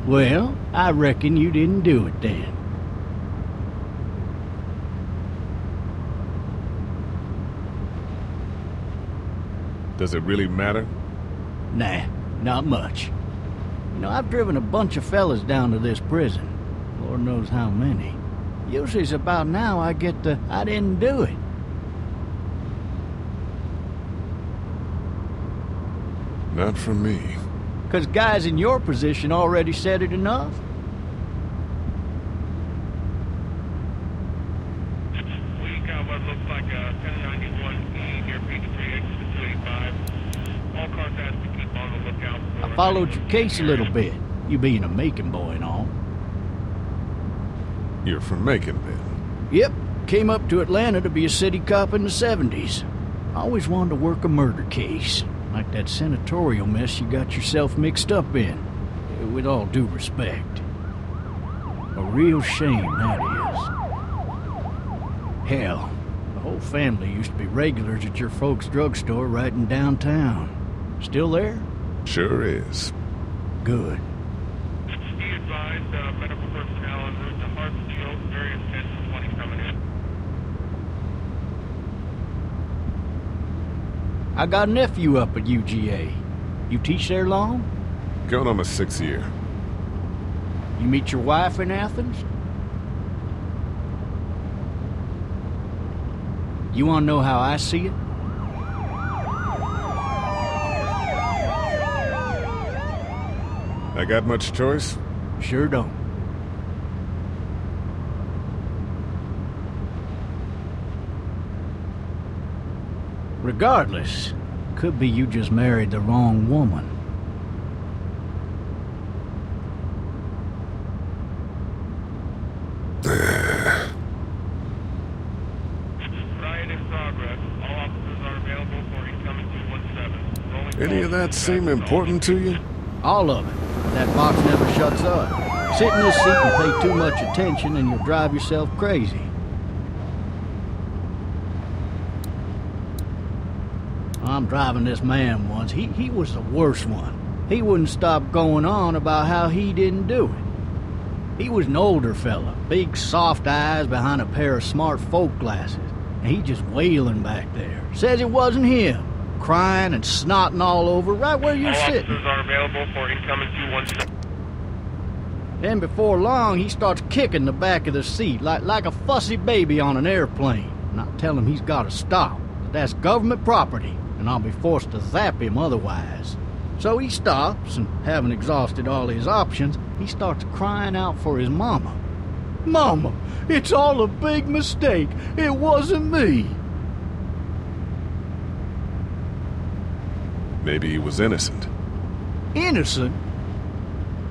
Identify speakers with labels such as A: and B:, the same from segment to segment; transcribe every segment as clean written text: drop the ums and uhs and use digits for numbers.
A: Well, I reckon you didn't do it then.
B: Does it really matter?
A: Nah, not much. You know, I've driven a bunch of fellas down to this prison. Lord knows how many. Usually it's about now I get the, I didn't do it.
B: Not from me.
A: 'Cause guys in your position already said it enough?
C: We got what looks like a 1091E here, page 3X to 285. All cars asked to keep on the lookout for...
A: I followed your case a little bit, you being a Macon boy and all.
B: You're from Macon, then?
A: Yep, came up to Atlanta to be a city cop in the 70s. Always wanted to work a murder case, like that senatorial mess you got yourself mixed up in. With all due respect. A real shame, that is. Hell, the whole family used to be regulars at your folks' drugstore right in downtown. Still there?
B: Sure is.
A: Good.
C: Be advised, medical personnel en route to Hartsfield, very intense 20 coming in.
A: I got a nephew up at UGA. You teach there long?
B: Going on my 6th year.
A: You meet your wife in Athens? You want to know how I see it?
B: I got much choice?
A: Sure don't. Regardless, could be you just married the wrong woman.
C: Riot in progress. All officers are available for incoming 217. Rolling
B: Any of that seem important to you?
A: All of it. That box never shuts up. Sit in this seat and pay too much attention and you'll drive yourself crazy. I'm driving this man once. He was the worst one. He wouldn't stop going on about how he didn't do it. He was an older fella, big soft eyes behind a pair of smart folk glasses. And he just wailing back there. Says it wasn't him. Crying and snotting all over right where you're sitting.
C: All officers are available for incoming 217.
A: Then before long, he starts kicking the back of the seat like a fussy baby on an airplane. And I tell him he's got to stop. That's government property, and I'll be forced to zap him otherwise. So he stops, and having exhausted all his options, he starts crying out for his mama. Mama, it's all a big mistake. It wasn't me.
B: Maybe he was innocent.
A: Innocent?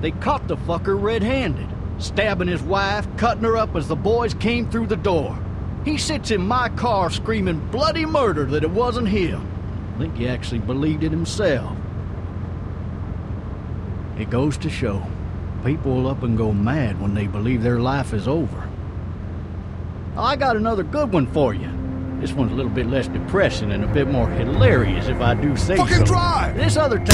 A: They caught the fucker red-handed, stabbing his wife, cutting her up as the boys came through the door. He sits in my car screaming bloody murder that it wasn't him. I think he actually believed it himself. It goes to show, people will up and go mad when they believe their life is over. Oh, I got another good one for you. This one's a little bit less depressing and a bit more hilarious, if I do say so.
B: Fucking drive!
A: This other time...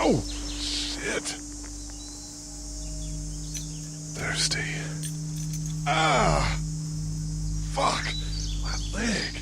B: Oh, shit. Thirsty. Ah! Fuck! My leg.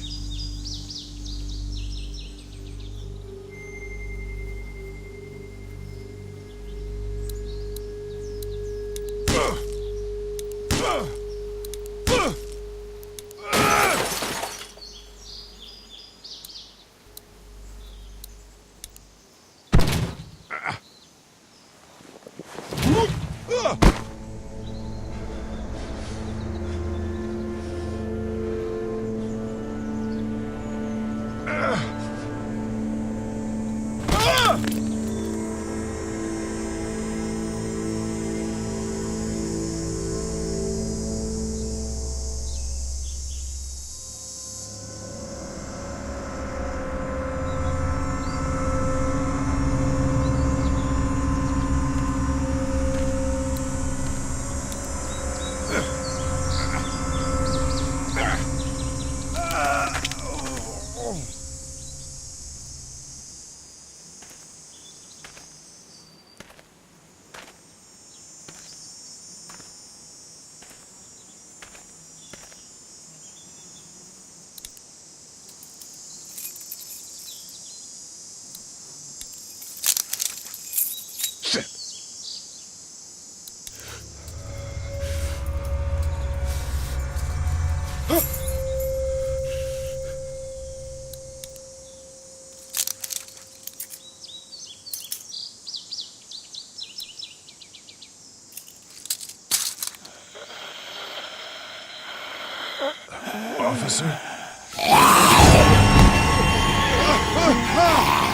B: officer.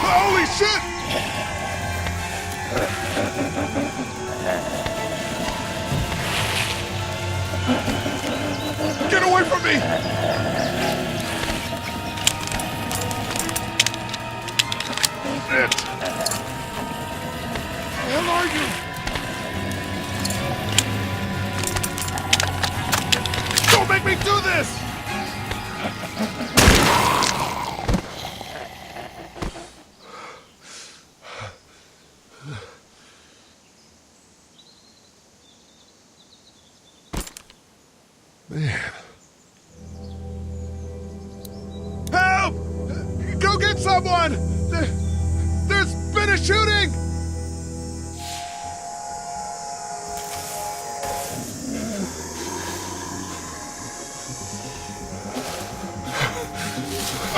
B: Holy shit! Get away from me! Shit! Where are you? Don't make me do this! Man. Help! Go get someone! There's been a shooting!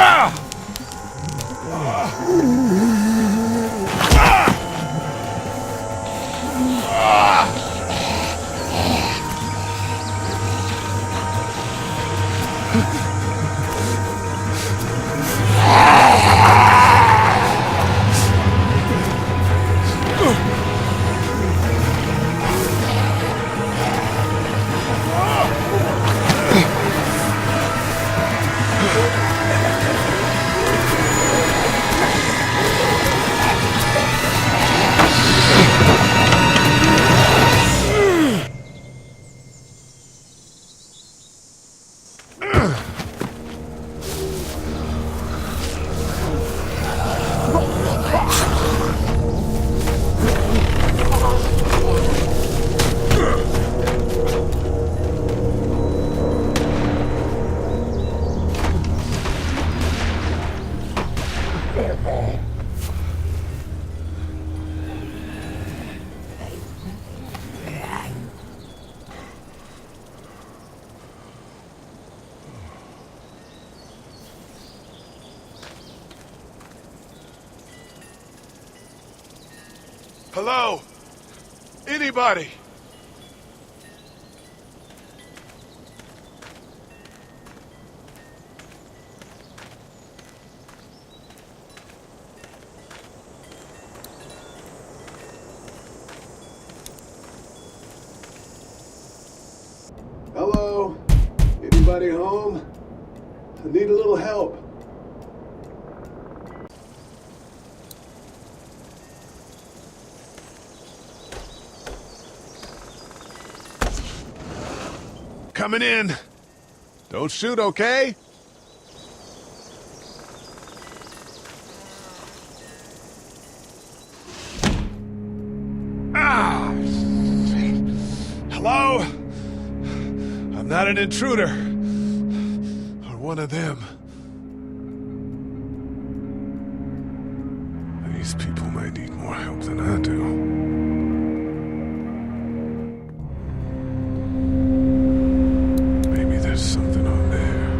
B: Ah! Hello? Anybody?
D: Hello? Anybody home? I need a little help.
B: Coming in. Don't shoot, okay? Ah! Hello? I'm not an intruder. Or one of them. These people might need more help than I do. Something on there.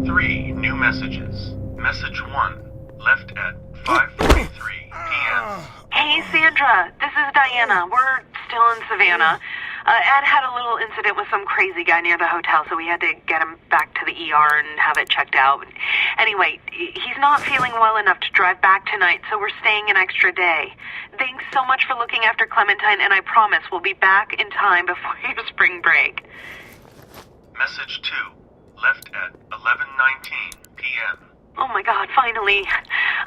E: 3 new messages. Message 1, left at 5:43 p.m.
F: Hey, Sandra. This is Diana. We're still in Savannah. Ed had a little incident with some crazy guy near the hotel, so we had to get him back to the ER and have it checked out. Anyway, he's not feeling well enough to drive back tonight, so we're staying an extra day. Thanks so much for looking after Clementine, and I promise we'll be back in time before your spring break.
E: Message 2, left at 11:19 p.m.
F: Oh my God, finally.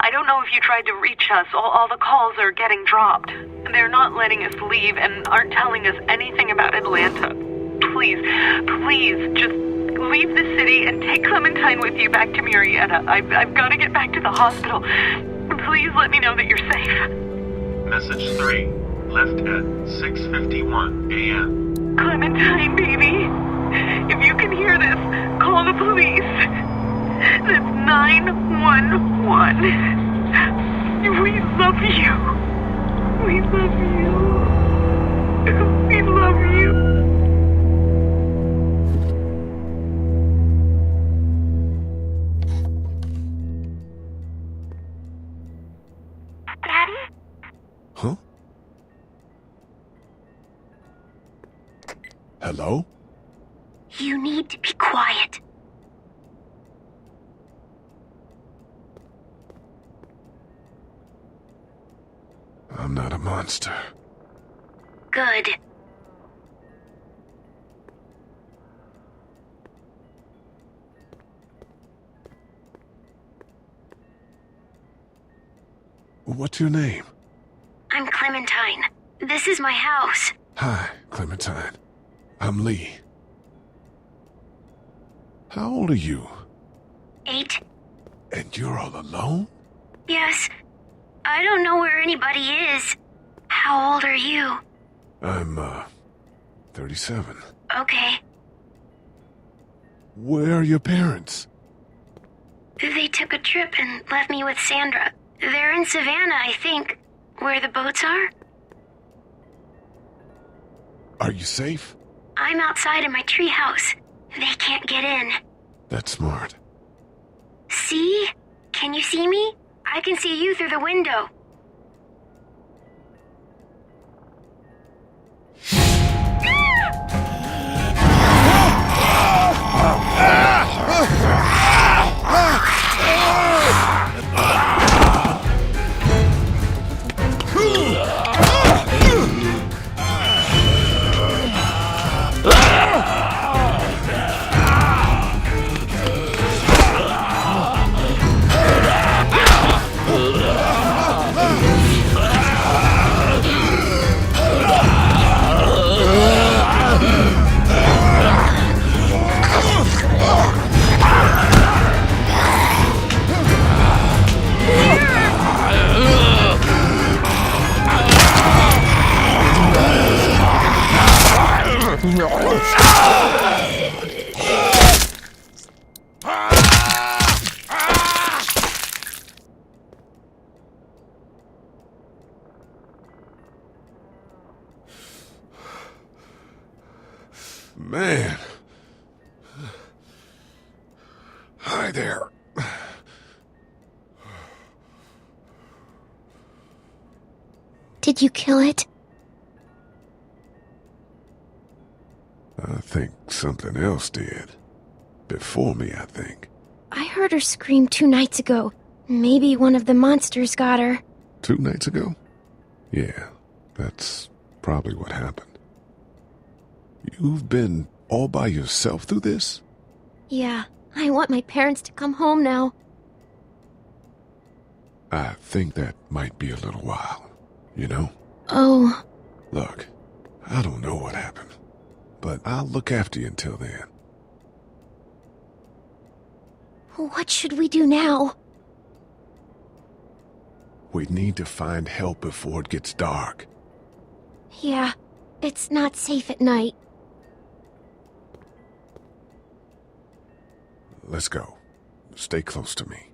F: I don't know if you tried to reach us. All the calls are getting dropped. They're not letting us leave and aren't telling us anything about Atlanta. Please, just leave the city and take Clementine with you back to Murrieta. I've got to get back to the hospital. Please let me know that you're safe.
E: Message 3, left at 6:51 a.m.
F: Clementine, baby. If you can hear this, call the police. That's 911. We love you. We love you. We love you. Daddy?
B: Huh? Hello?
G: You need to be quiet.
B: I'm not a monster.
G: Good.
B: What's your name?
G: I'm Clementine. This is my house.
B: Hi, Clementine. I'm Lee. How old are you?
G: 8.
B: And you're all alone?
G: Yes. I don't know where anybody is. How old are you?
B: I'm, 37.
G: Okay.
B: Where are your parents?
G: They took a trip and left me with Sandra. They're in Savannah, I think. Where the boats are?
B: Are you safe?
G: I'm outside in my treehouse. They can't get in.
B: That's smart.
G: See? Can you see me? I can see you through the window.
B: Man. Hi there.
G: Did you kill it?
B: I think something else did. Before me, I think.
G: I heard her scream 2 nights ago. Maybe one of the monsters got her.
B: 2 nights ago? Yeah, that's probably what happened. You've been all by yourself through this?
G: Yeah, I want my parents to come home now.
B: I think that might be a little while, you know?
G: Oh.
B: Look, I don't know what happened, but I'll look after you until then.
G: What should we do now?
B: We need to find help before it gets dark.
G: Yeah, it's not safe at night.
B: Let's go. Stay close to me.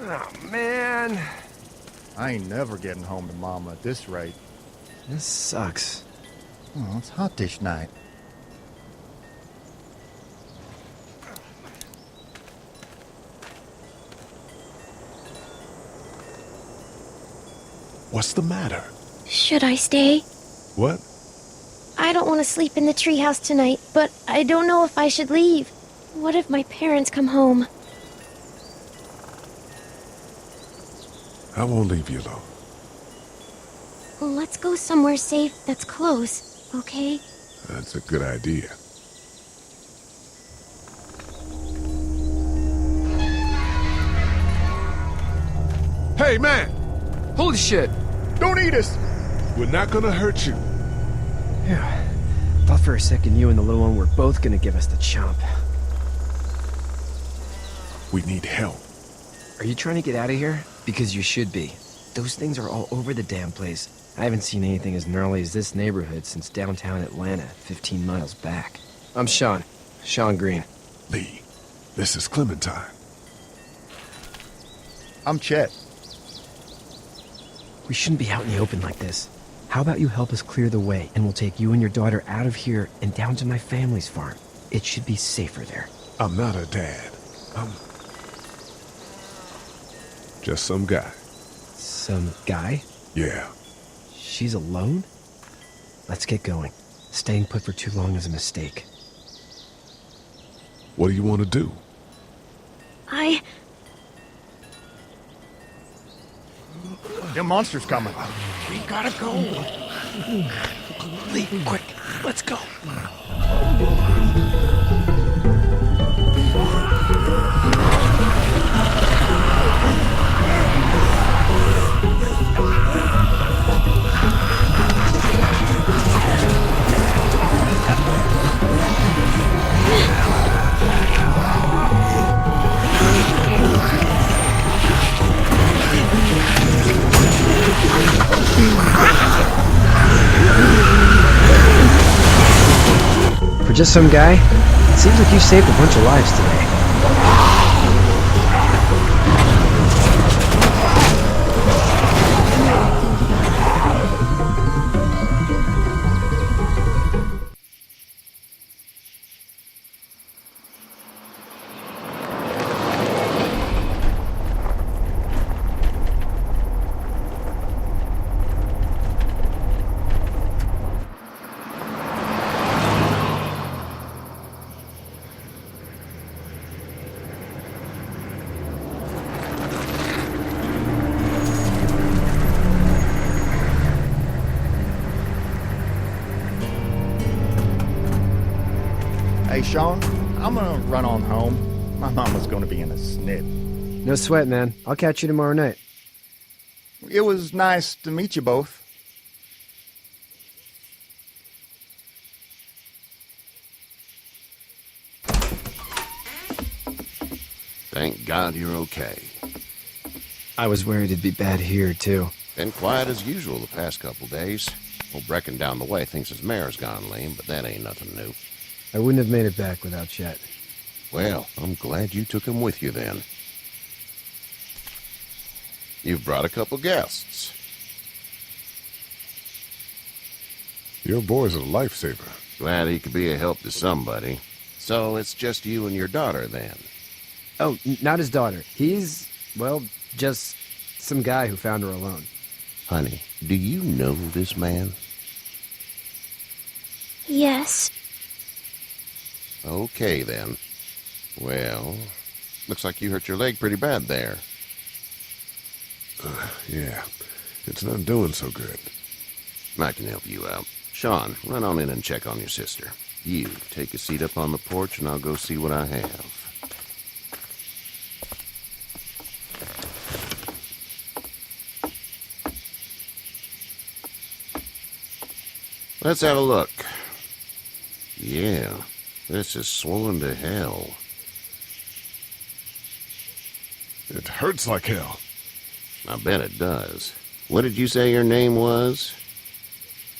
H: Oh, man.
I: I ain't never getting home to Mama at this rate.
H: This sucks.
I: Oh, it's hot this night.
B: What's the matter?
G: Should I stay?
B: What?
G: I don't want to sleep in the treehouse tonight, but I don't know if I should leave. What if my parents come home?
B: I won't leave you alone.
G: Let's go somewhere safe that's close, okay?
B: That's a good idea. Hey, man!
H: Holy shit!
B: Don't eat us! We're not gonna hurt you.
H: Yeah. Thought for a second you and the little one were both gonna give us the chomp.
B: We need help.
H: Are you trying to get out of here? Because you should be. Those things are all over the damn place. I haven't seen anything as gnarly as this neighborhood since downtown Atlanta, 15 miles back. I'm Sean. Sean Green.
B: Lee, this is Clementine.
I: I'm Chet.
H: We shouldn't be out in the open like this. How about you help us clear the way, and we'll take you and your daughter out of here and down to my family's farm. It should be safer there.
B: I'm not her dad. I'm just some guy.
H: Some guy?
B: Yeah.
H: She's alone? Let's get going. Staying put for too long is a mistake.
B: What do you want to do?
I: Them monsters coming.
A: We gotta go.
H: Lee, quick, let's go. For just some guy, it seems like you saved a bunch of lives today.
I: Hey, Sean, I'm gonna run on home. My mama's gonna be in a snit.
H: No sweat, man. I'll catch you tomorrow night.
I: It was nice to meet you both.
J: Thank God you're okay.
H: I was worried it'd be bad here, too.
J: Been quiet as usual the past couple days. Old Brecken down the way thinks his mare's gone lame, but that ain't nothing new.
H: I wouldn't have made it back without Chet.
J: Well, I'm glad you took him with you then. You've brought a couple guests.
B: Your boy's a lifesaver.
J: Glad he could be a help to somebody. So it's just you and your daughter then?
H: Oh, not his daughter. He's, well, just some guy who found her alone.
J: Honey, do you know this man?
G: Yes.
J: Okay, then. Well, looks like you hurt your leg pretty bad there.
B: Yeah, it's not doing so good.
J: I can help you out. Sean, run on in and check on your sister. You, take a seat up on the porch and I'll go see what I have. Let's have a look. Yeah, this is swollen to hell.
B: It hurts like hell.
J: I bet it does. What did you say your name was?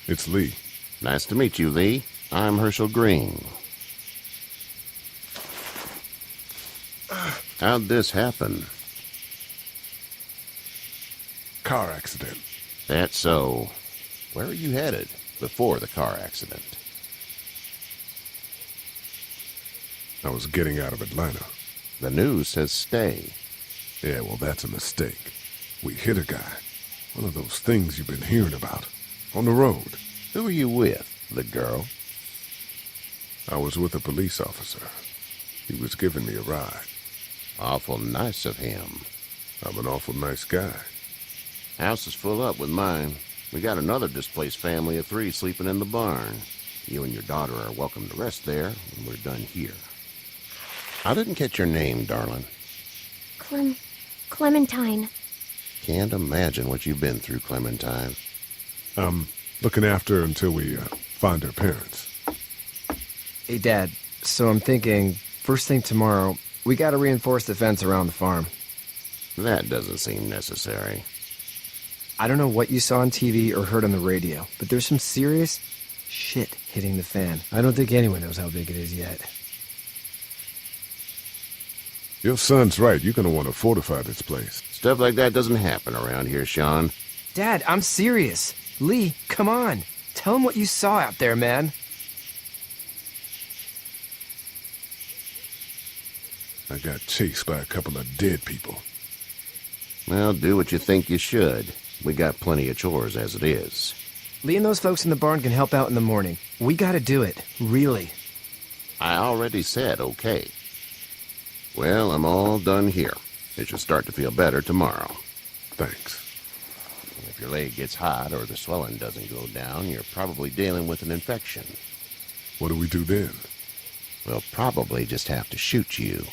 B: It's Lee.
J: Nice to meet you, Lee. I'm Herschel Green. How'd this happen?
B: Car accident.
J: That's so. Where are you headed before the car accident?
B: I was getting out of Atlanta.
J: The news says stay.
B: Yeah, well, that's a mistake. We hit a guy. One of those things you've been hearing about. On the road.
J: Who are you with? The girl?
B: I was with a police officer. He was giving me a ride.
J: Awful nice of him.
B: I'm an awful nice guy.
J: House is full up with mine. We got another displaced family of 3 sleeping in the barn. You and your daughter are welcome to rest there when we're done here. I didn't catch your name, darling.
G: Clementine.
J: Can't imagine what you've been through, Clementine.
B: I'm looking after her until we find her parents.
H: Hey, Dad, so I'm thinking, first thing tomorrow, we gotta reinforce the fence around the farm.
J: That doesn't seem necessary.
H: I don't know what you saw on TV or heard on the radio, but there's some serious shit hitting the fan. I don't think anyone knows how big it is yet.
B: Your son's right. You're gonna want to fortify this place.
J: Stuff like that doesn't happen around here, Sean.
H: Dad, I'm serious. Lee, come on. Tell him what you saw out there, man.
B: I got chased by a couple of dead people.
J: Well, do what you think you should. We got plenty of chores as it is.
H: Lee and those folks in the barn can help out in the morning. We gotta do it. Really.
J: I already said okay. Well, I'm all done here. It should start to feel better tomorrow.
B: Thanks.
J: If your leg gets hot or the swelling doesn't go down, you're probably dealing with an infection.
B: What do we do then?
J: We'll probably just have to shoot you.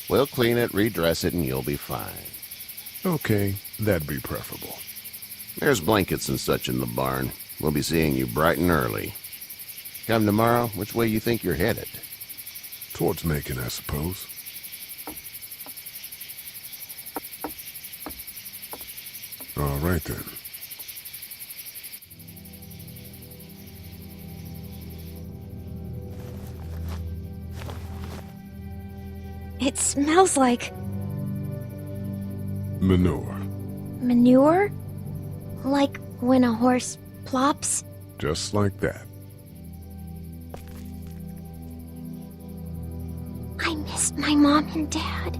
J: We'll clean it, redress it, and you'll be fine.
B: Okay, that'd be preferable.
J: There's blankets and such in the barn. We'll be seeing you bright and early. Come tomorrow, which way you think you're headed?
B: Towards Macon, I suppose. All right, then.
K: It smells like...
B: Manure.
K: manure? Like when a horse plops?
B: Just like that.
K: I miss my mom and dad.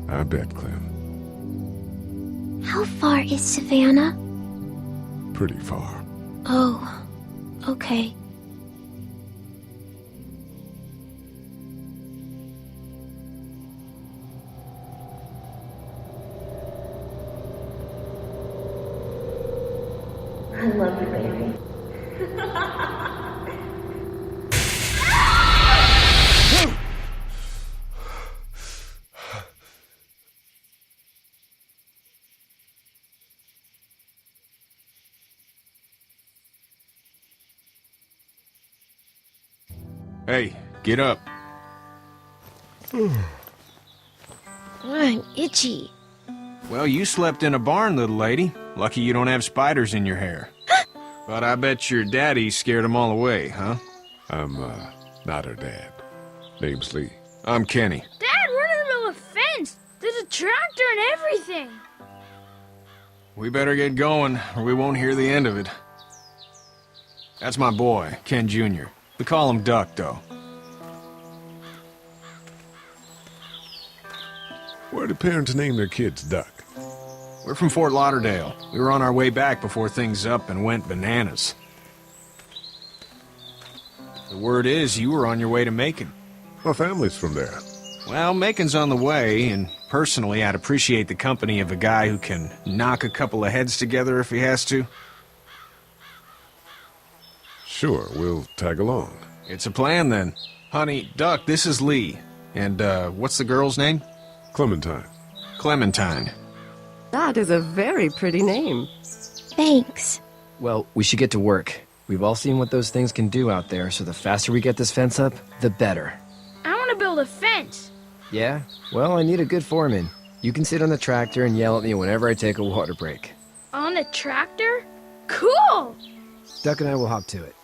B: I bet, Clem.
K: How far is Savannah?
B: Pretty far.
K: Oh, okay.
L: I love you, baby.
M: Hey, get up.
K: I'm itchy.
M: Well, you slept in a barn, little lady. Lucky you don't have spiders in your hair. But I bet your daddy scared them all away, huh?
B: I'm, not her dad. Name's Lee.
M: I'm Kenny.
N: Dad, we're in the middle of a fence. There's a tractor and everything.
M: We better get going, or we won't hear the end of it. That's my boy, Ken Jr. We call him Duck, though.
B: Why do parents name their kids Duck?
M: We're from Fort Lauderdale. We were on our way back before things up and went bananas. The word is you were on your way to Macon.
B: My family's from there.
M: Well, Macon's on the way, and personally, I'd appreciate the company of a guy who can knock a couple of heads together if he has to.
B: Sure, we'll tag along.
M: It's a plan, then. Honey, Duck, this is Lee. And, what's the girl's name?
B: Clementine.
M: Clementine.
L: That is a very pretty name.
K: Thanks.
H: Well, we should get to work. We've all seen what those things can do out there, so the faster we get this fence up, the better.
N: I want to build a fence.
H: Yeah? Well, I need a good foreman. You can sit on the tractor and yell at me whenever I take a water break.
N: On a tractor? Cool!
H: Duck and I will hop to it.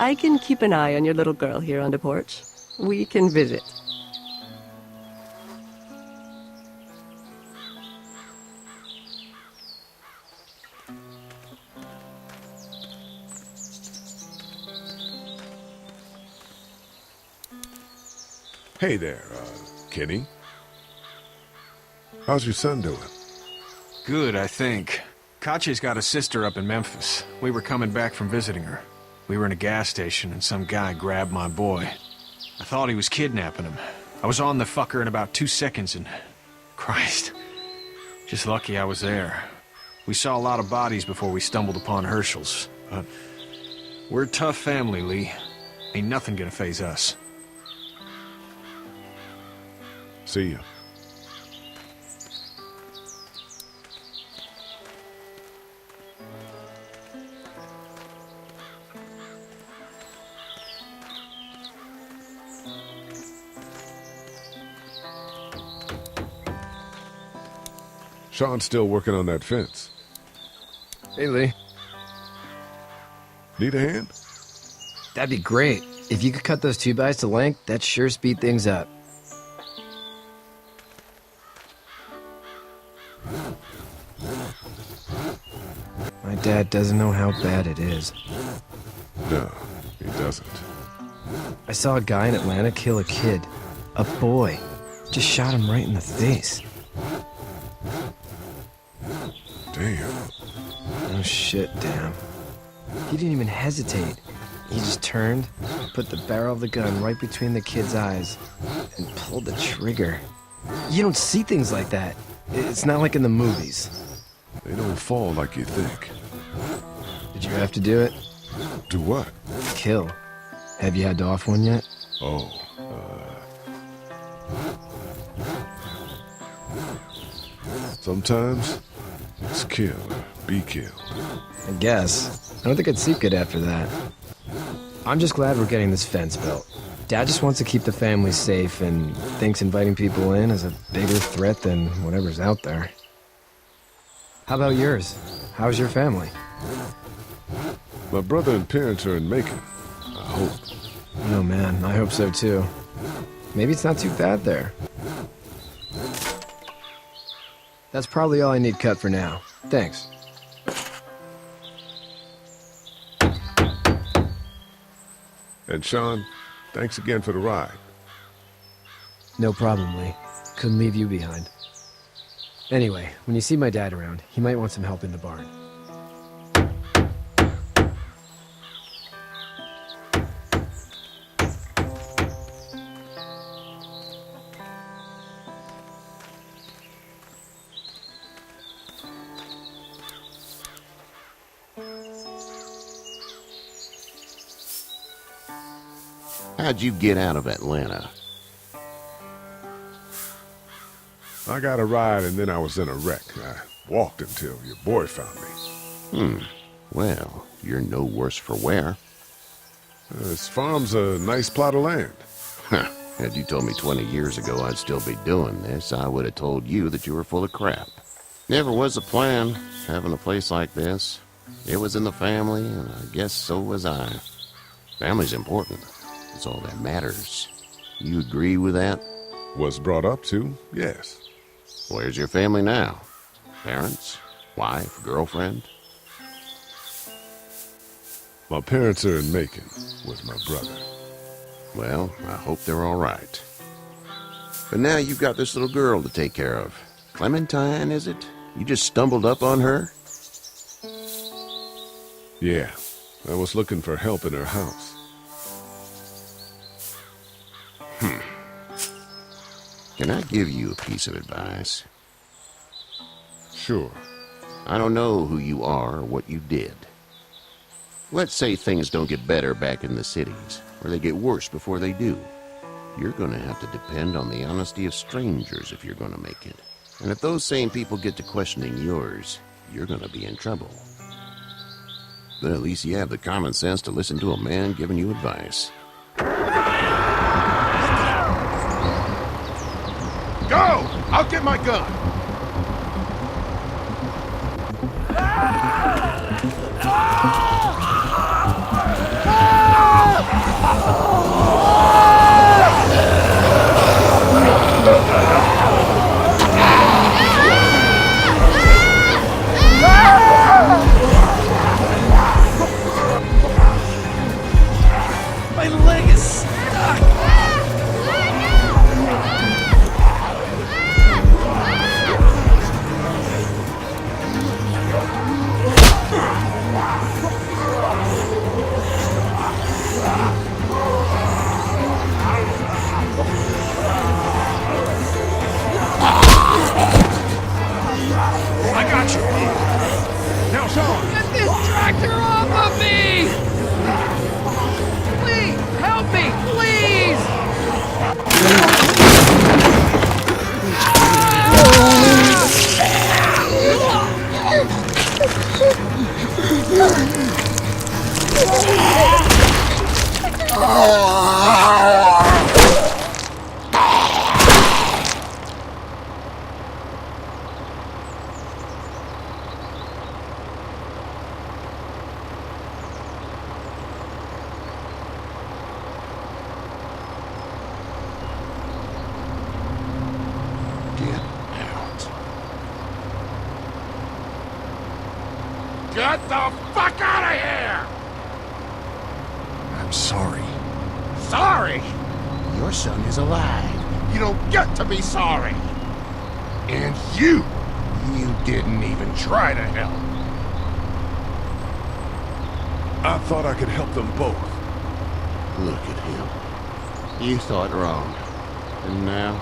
L: I can keep an eye on your little girl here on the porch. We can visit.
B: Hey there, Kenny. How's your son doing?
M: Good, I think. Katya's got a sister up in Memphis. We were coming back from visiting her. We were in a gas station and some guy grabbed my boy. I thought he was kidnapping him. I was on the fucker in about 2 seconds and... Christ. Just lucky I was there. We saw a lot of bodies before we stumbled upon Herschel's. But we're a tough family, Lee. Ain't nothing gonna faze us.
B: See ya. Sean's still working on that fence.
H: Hey, Lee.
B: Need a hand?
H: That'd be great. If you could cut those 2x to length, that'd sure speed things up. My dad doesn't know how bad it is.
B: No, he doesn't.
H: I saw a guy in Atlanta kill a kid. A boy. Just shot him right in the face.
B: Damn.
H: Oh shit, damn. He didn't even hesitate. He just turned, put the barrel of the gun right between the kid's eyes, and pulled the trigger. You don't see things like that. It's not like in the movies.
B: They don't fall like you think.
H: Did you have to do it?
B: Do what?
H: Kill. Have you had to off one yet?
B: Oh, sometimes it's kill or be killed.
H: I guess. I don't think I'd sleep good after that. I'm just glad we're getting this fence built. Dad just wants to keep the family safe and thinks inviting people in is a bigger threat than whatever's out there. How about yours? How's your family?
B: My brother and parents are in Macon. I hope.
H: Oh man, I hope so too. Maybe it's not too bad there. That's probably all I need cut for now. Thanks.
B: And Sean, thanks again for the ride.
H: No problem, Lee. Couldn't leave you behind. Anyway, when you see my dad around, he might want some help in the barn.
J: How'd you get out of Atlanta?
B: I got a ride and then I was in a wreck. I walked until your boy found me.
J: Well, you're no worse for wear.
B: This farm's a nice plot of land.
J: Huh. Had you told me 20 years ago I'd still be doing this, I would have told you that you were full of crap. Never was a plan, having a place like this. It was in the family, and I guess so was I. Family's important. It's all that matters. You agree with that?
B: Was brought up to, yes.
J: Where's your family now? Parents? Wife? Girlfriend?
B: My parents are in Macon with my brother.
J: Well, I hope they're all right. But now you've got this little girl to take care of. Clementine, is it? You just stumbled up on her?
B: Yeah, I was looking for help in her house.
J: Can I give you a piece of advice?
B: Sure.
J: I don't know who you are or what you did. Let's say things don't get better back in the cities, or they get worse before they do. You're going to have to depend on the honesty of strangers if you're going to make it. And if those same people get to questioning yours, you're going to be in trouble. But at least you have the common sense to listen to a man giving you advice.
B: Go! I'll get my gun!
H: My leg is stuck!
M: I got you. Now, Sean.
H: Get this tractor off of me! Please, help me, please!
O: Get the fuck out of here!
M: I'm sorry.
O: Sorry? Your son is alive. You don't get to be sorry. And you didn't even try to help.
B: I thought I could help them both.
J: Look at him. You thought wrong. And now?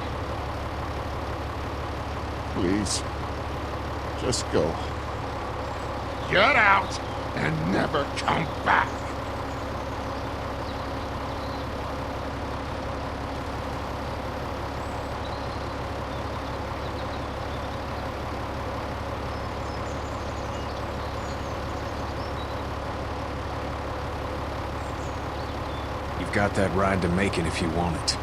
J: Please, just go.
O: Get out and never come back.
M: You've got that ride to Macon if you want it.